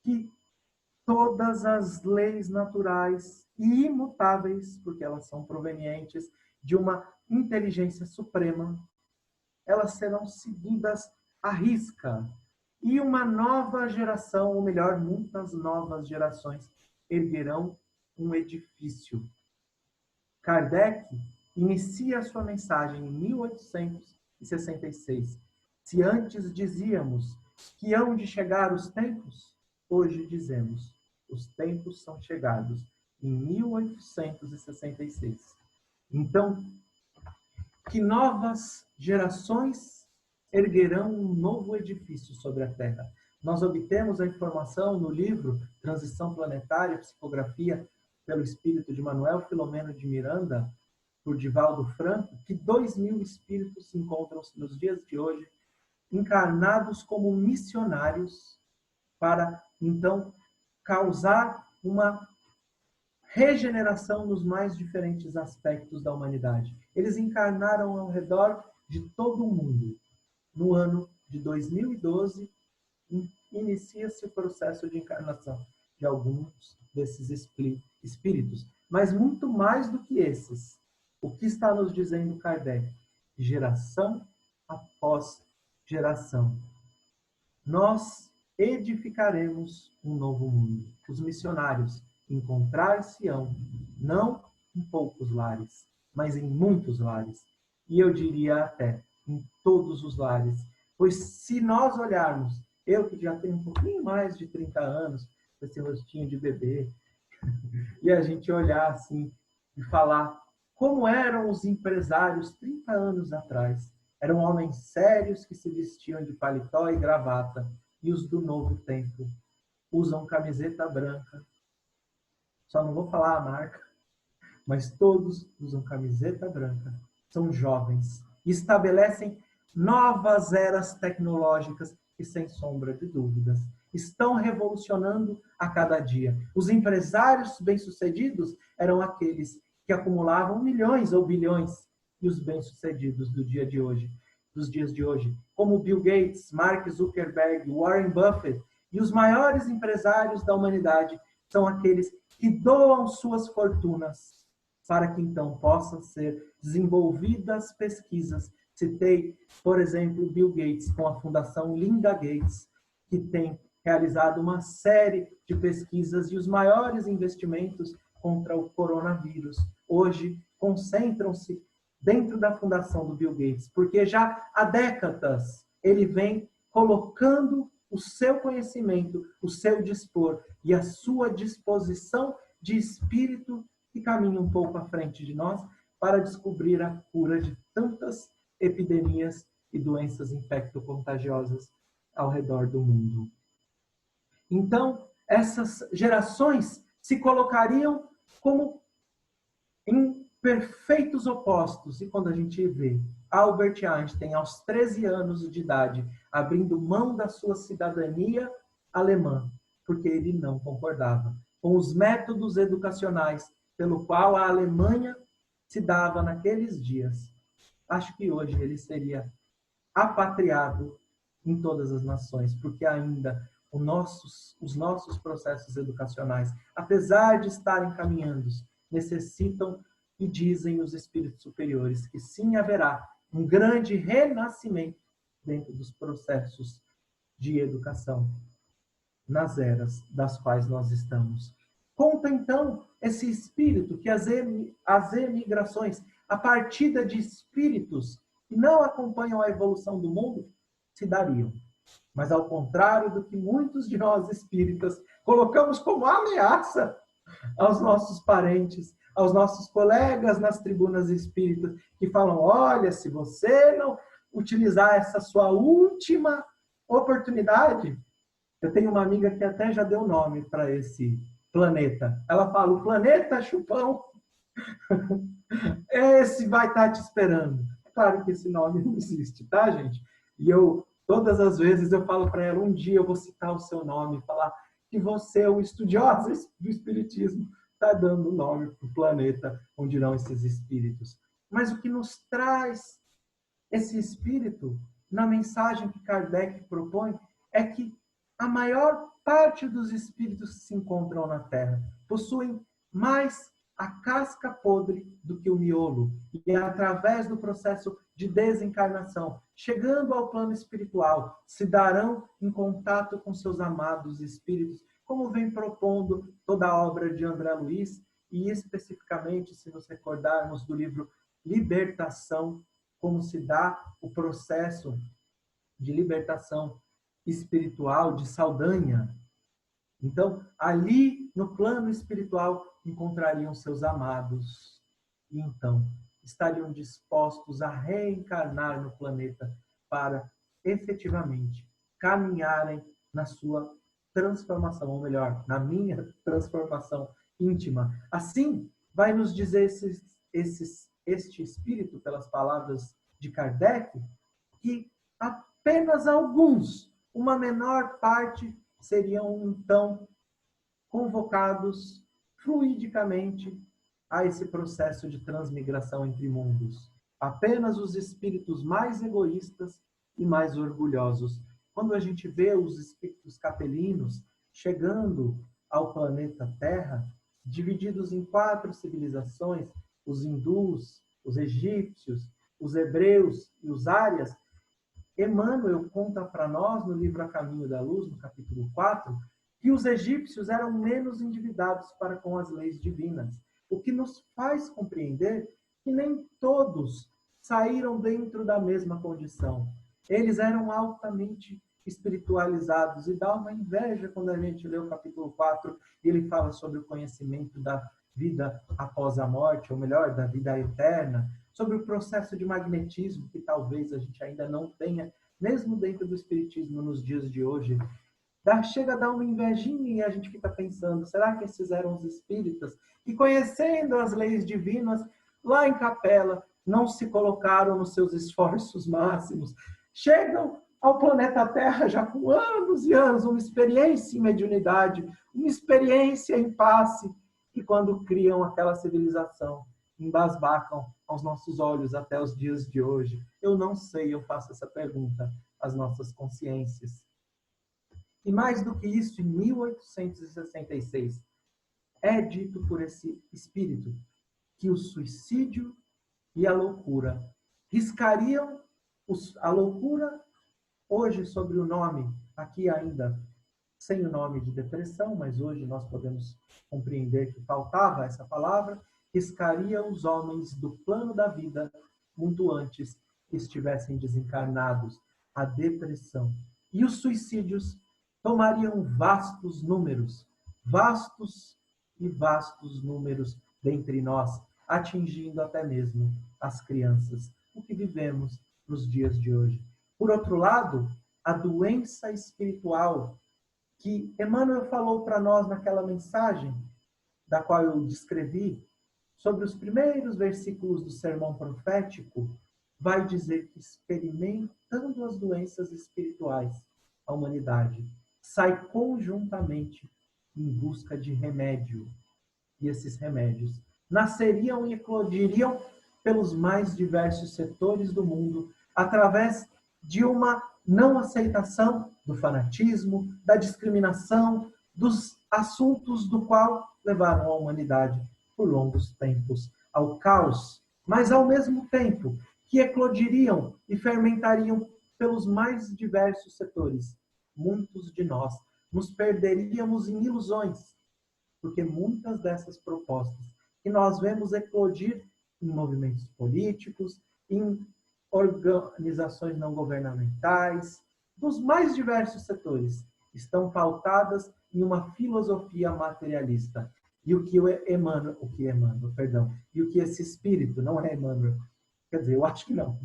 que todas as leis naturais e imutáveis, porque elas são provenientes de uma inteligência suprema, elas serão seguidas à risca. E uma nova geração, ou melhor, muitas novas gerações, erguerão um edifício. Kardec inicia a sua mensagem em 1866. Se antes dizíamos que hão de chegar os tempos, hoje dizemos, os tempos são chegados em 1866. Então, que novas gerações erguerão um novo edifício sobre a Terra. Nós obtemos a informação no livro Transição Planetária, Psicografia pelo Espírito de Manuel Filomeno de Miranda, por Divaldo Franco, que 2.000 espíritos se encontram nos dias de hoje encarnados como missionários para, então, causar uma regeneração nos mais diferentes aspectos da humanidade. Eles encarnaram ao redor de todo o mundo. No ano de 2012, inicia-se o processo de encarnação de alguns desses espíritos. Mas muito mais do que esses. O que está nos dizendo Kardec? Geração após geração. Nós edificaremos um novo mundo. Os missionários encontrar-se-ão, não em poucos lares, mas em muitos lares. E eu diria até em todos os lares. Pois se nós olharmos, eu que já tenho um pouquinho mais de 30 anos, com esse rostinho de bebê, e a gente olhar assim e falar como eram os empresários 30 anos atrás. Eram homens sérios que se vestiam de paletó e gravata. E os do novo tempo usam camiseta branca. Só não vou falar a marca, mas todos usam camiseta branca. São jovens. E estabelecem novas eras tecnológicas que, sem sombra de dúvidas, estão revolucionando a cada dia. Os empresários bem-sucedidos eram aqueles que acumulavam milhões ou bilhões, e os bem-sucedidos do dia de hoje, dos dias de hoje, como Bill Gates, Mark Zuckerberg, Warren Buffett, e os maiores empresários da humanidade são aqueles que doam suas fortunas para que então possam ser desenvolvidas pesquisas. Citei, por exemplo, Bill Gates com a Fundação Linda Gates, que tem realizado uma série de pesquisas e os maiores investimentos contra o coronavírus. Hoje, concentram-se dentro da fundação do Bill Gates, porque já há décadas ele vem colocando o seu conhecimento, o seu dispor e a sua disposição de espírito que caminha um pouco à frente de nós para descobrir a cura de tantas epidemias e doenças infecto-contagiosas ao redor do mundo. Então, essas gerações se colocariam como em perfeitos opostos. E quando a gente vê Albert Einstein, aos 13 anos de idade, abrindo mão da sua cidadania alemã, porque ele não concordava com os métodos educacionais pelo qual a Alemanha se dava naqueles dias, acho que hoje ele seria apatriado em todas as nações, porque ainda os nossos processos educacionais, apesar de estarem caminhando, necessitam, e dizem os espíritos superiores, que sim haverá um grande renascimento dentro dos processos de educação nas eras das quais nós estamos. Conta então esse espírito que as emigrações, a partida de espíritos que não acompanham a evolução do mundo, se dariam. Mas ao contrário do que muitos de nós espíritas colocamos como ameaça aos nossos parentes, aos nossos colegas nas tribunas espíritas, que falam, olha, se você não utilizar essa sua última oportunidade, Eu tenho uma amiga que até já deu nome para esse planeta. Ela fala, o planeta Chupão, esse vai estar te esperando. É claro que esse nome não existe, tá, gente? E todas as vezes eu falo para ela, um dia eu vou citar o seu nome, falar que você é um estudioso do espiritismo, está dando nome para o planeta onde irão esses espíritos. Mas o que nos traz esse espírito, na mensagem que Kardec propõe, é que a maior parte dos espíritos que se encontram na Terra possuem mais a casca podre do que o miolo. E é através do processo de desencarnação, chegando ao plano espiritual, se darão em contato com seus amados espíritos, como vem propondo toda a obra de André Luiz, e especificamente, se nos recordarmos do livro Libertação, como se dá o processo de libertação espiritual de Saldanha. Então, ali no plano espiritual encontrariam seus amados e então estariam dispostos a reencarnar no planeta para efetivamente caminharem na sua transformação, ou melhor, na minha transformação íntima. Assim, vai nos dizer este espírito, pelas palavras de Kardec, que apenas alguns, uma menor parte, seriam então convocados fluidicamente a esse processo de transmigração entre mundos. Apenas os espíritos mais egoístas e mais orgulhosos. Quando a gente vê os espíritos capelinos chegando ao planeta Terra, divididos em 4 civilizações, os hindus, os egípcios, os hebreus e os árias, Emmanuel conta para nós, no livro A Caminho da Luz, no capítulo 4, que os egípcios eram menos endividados para com as leis divinas, o que nos faz compreender que nem todos saíram dentro da mesma condição. Eles eram altamente espiritualizados, e dá uma inveja quando a gente lê o capítulo 4 e ele fala sobre o conhecimento da vida após a morte, ou melhor, da vida eterna, sobre o processo de magnetismo que talvez a gente ainda não tenha, mesmo dentro do espiritismo nos dias de hoje. Chega a dar uma invejinha e a gente fica pensando, será que esses eram os espíritas que, conhecendo as leis divinas, lá em Capela, não se colocaram nos seus esforços máximos, chegam ao planeta Terra já com anos e anos, uma experiência em mediunidade, uma experiência em passe, e quando criam aquela civilização, embasbacam aos nossos olhos até os dias de hoje? Eu não sei, eu faço essa pergunta às nossas consciências. E mais do que isso, em 1866, é dito por esse espírito que o suicídio e a loucura riscariam a loucura, hoje sobre o nome, aqui ainda sem o nome de depressão, mas hoje nós podemos compreender que faltava essa palavra, riscaria os homens do plano da vida muito antes que estivessem desencarnados, a depressão. E os suicídios tomariam vastos números dentre nós, atingindo até mesmo as crianças, o que vivemos nos dias de hoje. Por outro lado, a doença espiritual que Emmanuel falou para nós naquela mensagem, da qual eu descrevi, sobre os primeiros versículos do sermão profético, vai dizer que, experimentando as doenças espirituais, a humanidade sai conjuntamente em busca de remédio. E esses remédios nasceriam e eclodiriam pelos mais diversos setores do mundo, através de uma não aceitação do fanatismo, da discriminação, dos assuntos do qual levaram a humanidade por longos tempos ao caos, mas ao mesmo tempo que eclodiriam e fermentariam pelos mais diversos setores. Muitos de nós nos perderíamos em ilusões, porque muitas dessas propostas que nós vemos eclodir em movimentos políticos, em organizações não governamentais, dos mais diversos setores, estão pautadas em uma filosofia materialista. E o que esse espírito, não é Emmanuel, quer dizer, eu acho que não,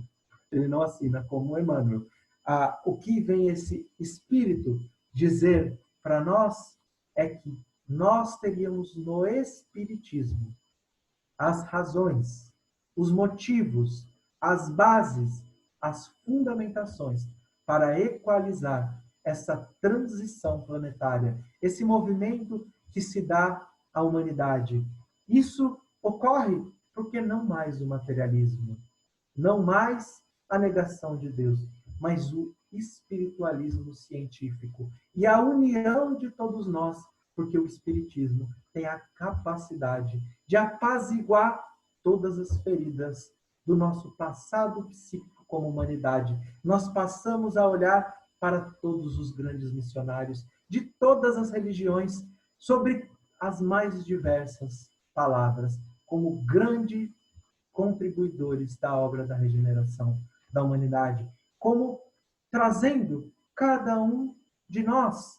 ele não assina como Emmanuel. O que vem esse espírito dizer para nós é que nós teríamos no Espiritismo as razões, os motivos, as bases, as fundamentações para equalizar essa transição planetária, esse movimento que se dá à humanidade. Isso ocorre porque não mais o materialismo, não mais a negação de Deus, mas o espiritualismo científico e a união de todos nós, porque o espiritismo tem a capacidade de apaziguar todas as feridas do nosso passado psíquico como humanidade. Nós passamos a olhar para todos os grandes missionários de todas as religiões, sobre as mais diversas palavras, como grandes contribuidores da obra da regeneração da humanidade, como trazendo cada um de nós,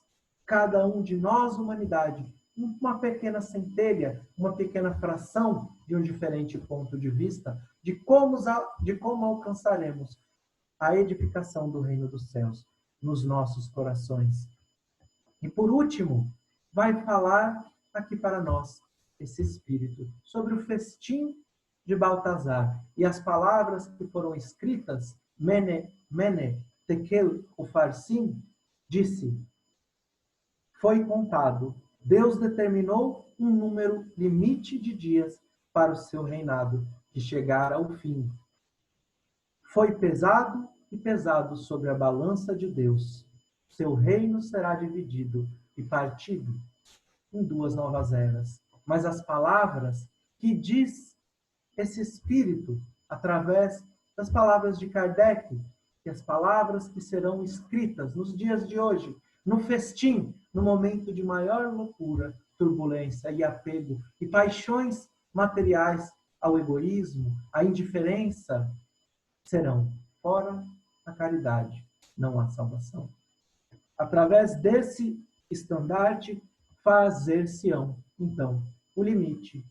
humanidade, uma pequena centelha, uma pequena fração de um diferente ponto de vista de como alcançaremos a edificação do reino dos céus nos nossos corações. E por último, vai falar aqui para nós esse Espírito sobre o festim de Baltazar e as palavras que foram escritas, Mene, Mene, Tekel, Ufarsim, disse: foi contado, Deus determinou um número limite de dias para o seu reinado, que chegara ao fim. Foi pesado e pesado sobre a balança de Deus. Seu reino será dividido e partido em duas novas eras. Mas as palavras que diz esse Espírito, através das palavras de Kardec, e as palavras que serão escritas nos dias de hoje, no festim, no momento de maior loucura, turbulência e apego e paixões materiais ao egoísmo, à indiferença, serão fora a caridade, não há salvação. Através desse estandarte, fazer-se-ão, então, o limite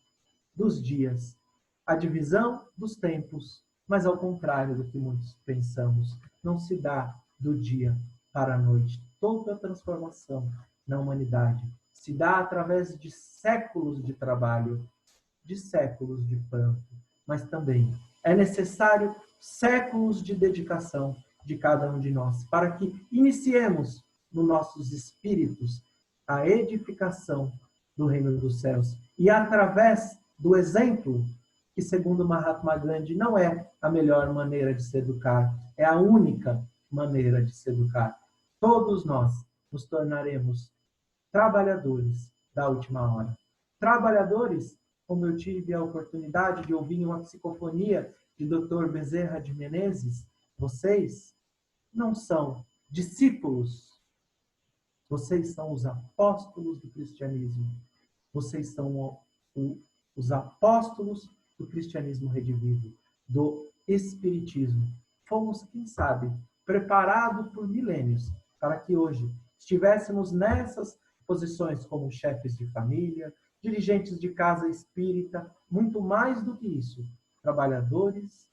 dos dias, a divisão dos tempos, mas ao contrário do que muitos pensamos, não se dá do dia para a noite. Toda a transformação na humanidade se dá através de séculos de trabalho, de séculos de pranto, mas também é necessário séculos de dedicação de cada um de nós, para que iniciemos nos nossos espíritos a edificação do reino dos céus. E através do exemplo, que segundo Mahatma Gandhi não é a melhor maneira de se educar, é a única maneira de se educar. Todos nós nos tornaremos trabalhadores da última hora. Trabalhadores, como eu tive a oportunidade de ouvir em uma psicofonia de Dr. Bezerra de Menezes, vocês não são discípulos, vocês são os apóstolos do cristianismo. Vocês são os apóstolos do cristianismo redivivo, do espiritismo. Fomos, quem sabe, preparados por milênios para que hoje estivéssemos nessas posições como chefes de família, dirigentes de casa espírita, muito mais do que isso, trabalhadores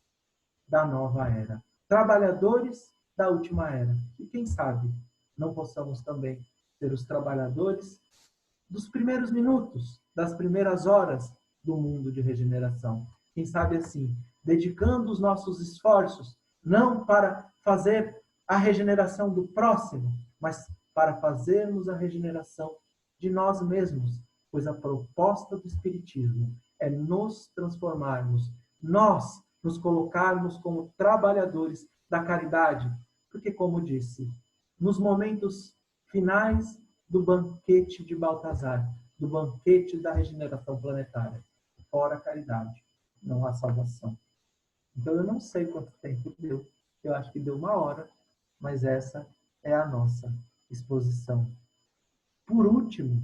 da nova era, trabalhadores da última era. E quem sabe não possamos também ser os trabalhadores dos primeiros minutos, das primeiras horas do mundo de regeneração. Quem sabe assim, dedicando os nossos esforços, não para fazer a regeneração do próximo, mas para fazermos a regeneração de nós mesmos, pois a proposta do Espiritismo é nos transformarmos, nós nos colocarmos como trabalhadores da caridade, porque, como disse, nos momentos finais do banquete de Baltazar, do banquete da regeneração planetária, fora a caridade, não há salvação. Então, eu não sei quanto tempo deu, eu acho que deu 1 hora, mas essa é a nossa exposição. Por último,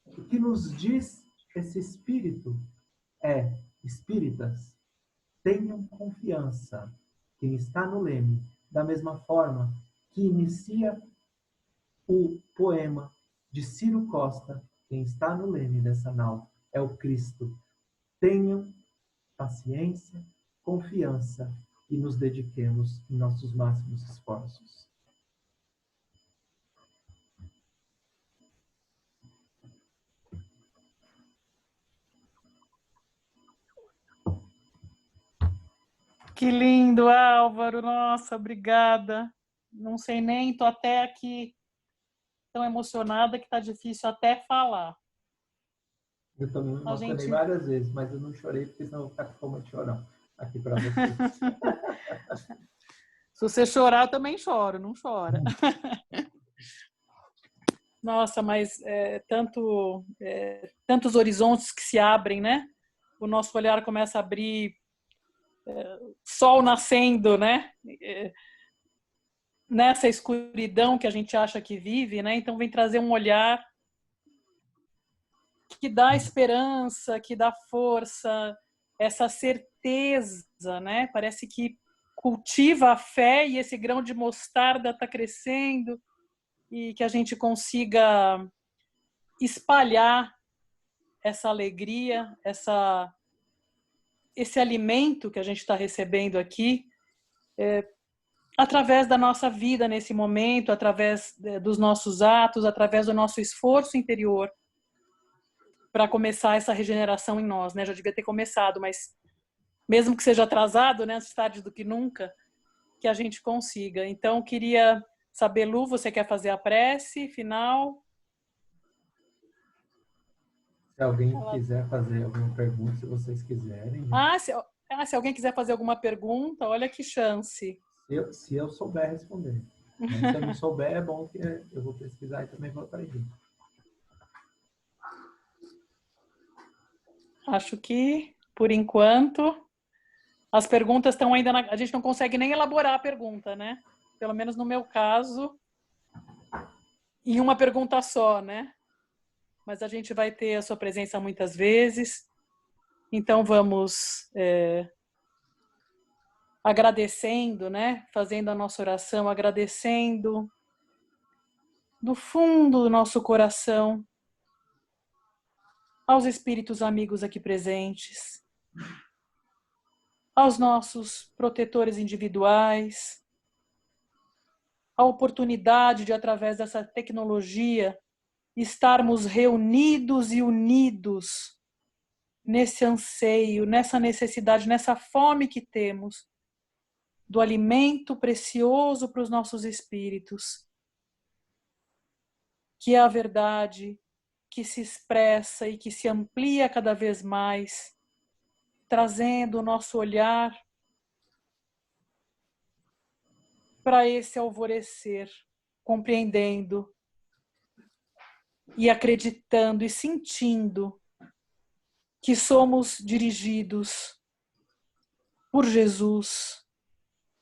o que nos diz esse Espírito é: espíritas, tenham confiança. Quem está no leme, da mesma forma que inicia o poema de Ciro Costa, quem está no leme dessa nau é o Cristo. Tenham paciência, confiança e nos dediquemos em nossos máximos esforços. Que lindo, Álvaro. Nossa, obrigada. Não sei nem, tô até aqui tão emocionada que tá difícil até falar. Eu também me A emocionei gente... várias vezes, mas eu não chorei porque senão eu vou ficar com fome de chorão aqui para você. Se você chorar, eu também choro, não chora. Nossa, mas tantos horizontes que se abrem, né? O nosso olhar começa a abrir, sol nascendo, né? Nessa escuridão que a gente acha que vive, né? Então vem trazer um olhar que dá esperança, que dá força, essa certeza, né? Parece que cultiva a fé e esse grão de mostarda está crescendo e que a gente consiga espalhar essa alegria, esse alimento que a gente está recebendo aqui, através da nossa vida nesse momento, através dos nossos atos, através do nosso esforço interior para começar essa regeneração em nós, né? Já devia ter começado, mas mesmo que seja atrasado, né? Antes tarde do que nunca, que a gente consiga. Então, queria saber, Lu, você quer fazer a prece final? Se alguém quiser fazer alguma pergunta, se vocês quiserem. Se alguém quiser fazer alguma pergunta, olha que chance. Se eu souber responder. Mas se eu não souber, é bom que eu vou pesquisar e também vou aprender. Acho que, por enquanto, as perguntas estão ainda... A gente não consegue nem elaborar a pergunta, né? Pelo menos no meu caso, em uma pergunta só, né? Mas a gente vai ter a sua presença muitas vezes. Então, vamos agradecendo, né? Fazendo a nossa oração, agradecendo do fundo do nosso coração aos espíritos amigos aqui presentes, aos nossos protetores individuais, a oportunidade de, através dessa tecnologia, estarmos reunidos e unidos nesse anseio, nessa necessidade, nessa fome que temos do alimento precioso para os nossos espíritos, que é a verdade que se expressa e que se amplia cada vez mais, trazendo o nosso olhar para esse alvorecer, compreendendo e acreditando e sentindo que somos dirigidos por Jesus,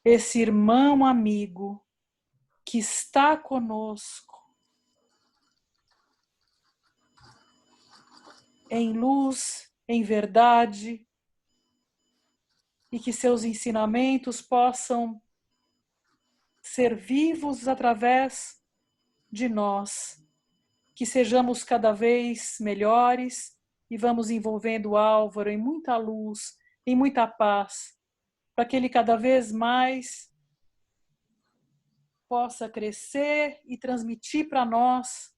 esse irmão amigo que está conosco em luz, em verdade, e que seus ensinamentos possam ser vivos através de nós, que sejamos cada vez melhores e vamos envolvendo o Álvaro em muita luz, em muita paz, para que ele cada vez mais possa crescer e transmitir para nós,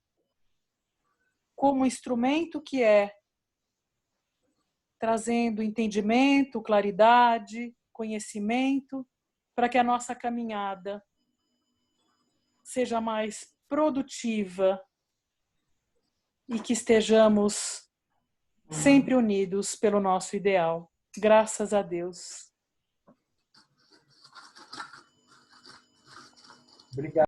como instrumento que é, trazendo entendimento, claridade, conhecimento, para que a nossa caminhada seja mais produtiva e que estejamos sempre unidos pelo nosso ideal. Graças a Deus. Obrigado.